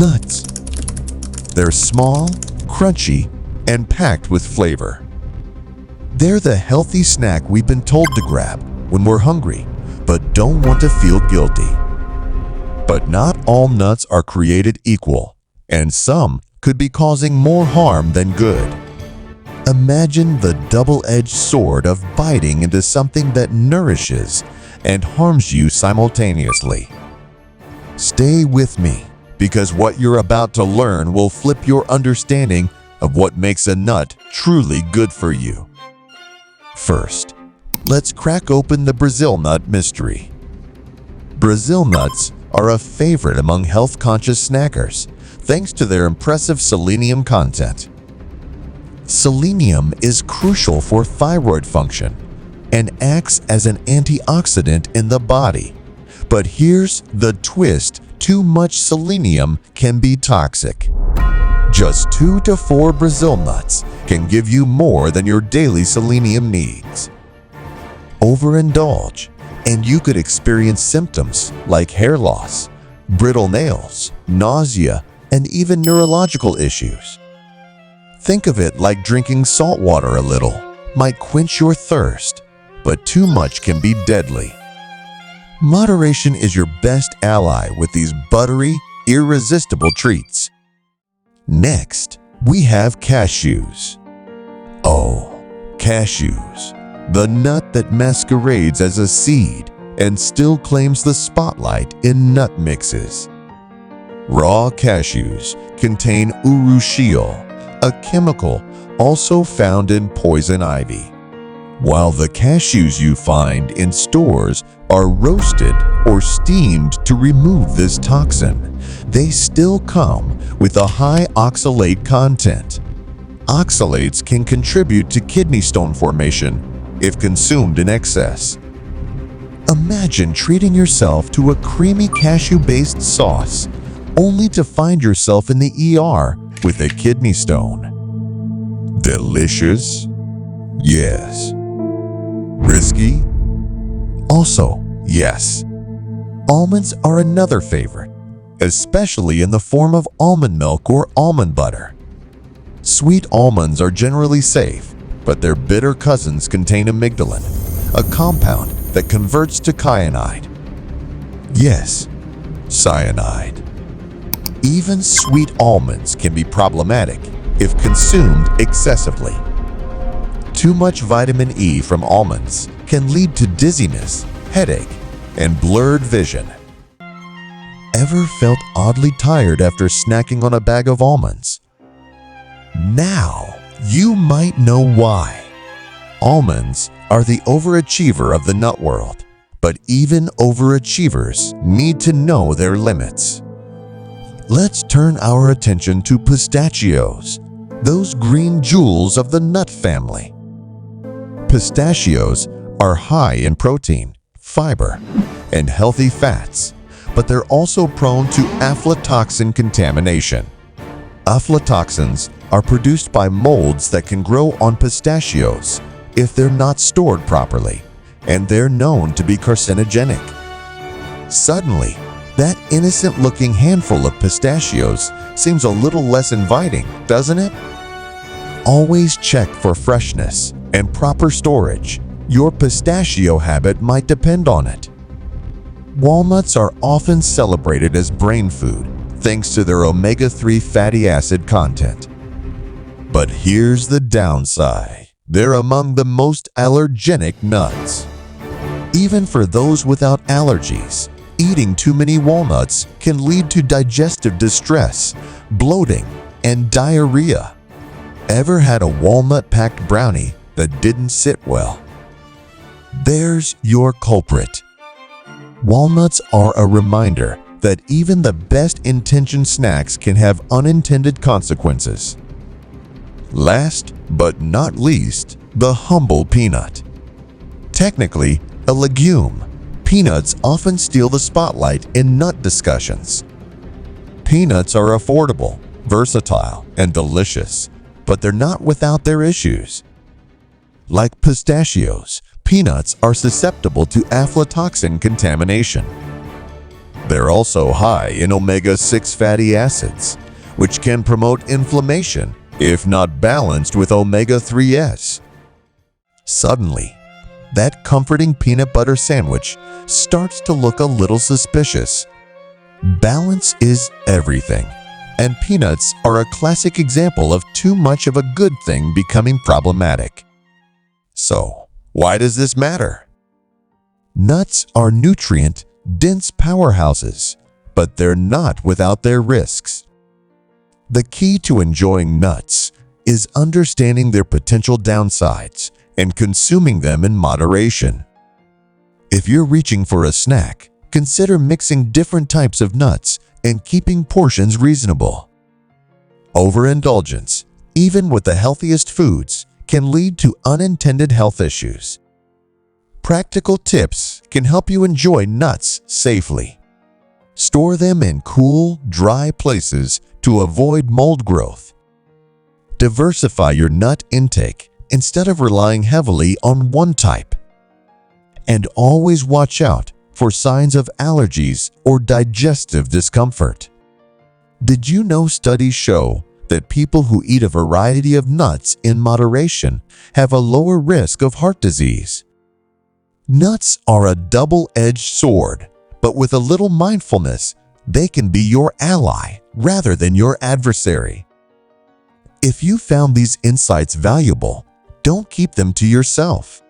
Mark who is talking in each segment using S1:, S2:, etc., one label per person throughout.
S1: Nuts. They're small, crunchy, and packed with flavor. They're the healthy snack we've been told to grab when we're hungry, but don't want to feel guilty. But not all nuts are created equal, and some could be causing more harm than good. Imagine the double-edged sword of biting into something that nourishes and harms you simultaneously. Stay with me, because what you're about to learn will flip your understanding of what makes a nut truly good for you. First, let's crack open the Brazil nut mystery. Brazil nuts are a favorite among health-conscious snackers, thanks to their impressive selenium content. Selenium is crucial for thyroid function and acts as an antioxidant in the body. But here's the twist: too much selenium can be toxic. Just 2 to 4 Brazil nuts can give you more than your daily selenium needs. Overindulge, and you could experience symptoms like hair loss, brittle nails, nausea, and even neurological issues. Think of it like drinking salt water a little. Might quench your thirst, but too much can be deadly. Moderation is your best ally with these buttery, irresistible treats. Next, we have cashews. Oh, cashews, the nut that masquerades as a seed and still claims the spotlight in nut mixes. Raw cashews contain urushiol, a chemical also found in poison ivy. While the cashews you find in stores are roasted or steamed to remove this toxin, they still come with a high oxalate content. Oxalates can contribute to kidney stone formation if consumed in excess. Imagine treating yourself to a creamy cashew-based sauce, only to find yourself in the ER with a kidney stone. Delicious? Yes. Risky? Also, yes. Almonds are another favorite, especially in the form of almond milk or almond butter. Sweet almonds are generally safe, but their bitter cousins contain amygdalin, a compound that converts to cyanide. Yes, cyanide. Even sweet almonds can be problematic if consumed excessively. Too much vitamin E from almonds can lead to dizziness, headache, and blurred vision. Ever felt oddly tired after snacking on a bag of almonds? Now you might know why. Almonds are the overachiever of the nut world, but even overachievers need to know their limits. Let's turn our attention to pistachios, those green jewels of the nut family. Pistachios are high in protein, fiber, and healthy fats, but they're also prone to aflatoxin contamination. Aflatoxins are produced by molds that can grow on pistachios if they're not stored properly, and they're known to be carcinogenic. Suddenly, that innocent-looking handful of pistachios seems a little less inviting, doesn't it? Always check for freshness and proper storage. Your pistachio habit might depend on it. Walnuts are often celebrated as brain food thanks to their omega-3 fatty acid content. But here's the downside. They're among the most allergenic nuts. Even for those without allergies, eating too many walnuts can lead to digestive distress, bloating, and diarrhea. Ever had a walnut-packed brownie that didn't sit well? There's your culprit. Walnuts are a reminder that even the best-intentioned snacks can have unintended consequences. Last but not least, the humble peanut. Technically a legume, peanuts often steal the spotlight in nut discussions. Peanuts are affordable, versatile, and delicious, but they're not without their issues. Like pistachios, peanuts are susceptible to aflatoxin contamination. They're also high in omega-6 fatty acids, which can promote inflammation if not balanced with omega-3s. Suddenly, that comforting peanut butter sandwich starts to look a little suspicious. Balance is everything, and peanuts are a classic example of too much of a good thing becoming problematic. So, why does this matter? Nuts are nutrient-dense powerhouses, but they're not without their risks. The key to enjoying nuts is understanding their potential downsides and consuming them in moderation. If you're reaching for a snack, consider mixing different types of nuts and keeping portions reasonable. Overindulgence, even with the healthiest foods, can lead to unintended health issues. Practical tips can help you enjoy nuts safely. Store them in cool, dry places to avoid mold growth. Diversify your nut intake instead of relying heavily on one type. And always watch out for signs of allergies or digestive discomfort. Did you know studies show that people who eat a variety of nuts in moderation have a lower risk of heart disease? Nuts are a double-edged sword, but with a little mindfulness, they can be your ally rather than your adversary. If you found these insights valuable, don't keep them to yourself.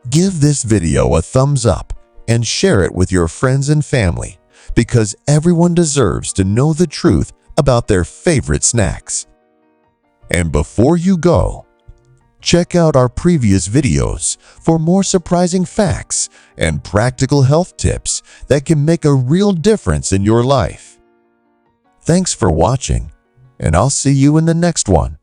S1: Give this video a thumbs up and share it with your friends and family, because everyone deserves to know the truth about their favorite snacks. And before you go, check out our previous videos for more surprising facts and practical health tips that can make a real difference in your life. Thanks for watching, and I'll see you in the next one.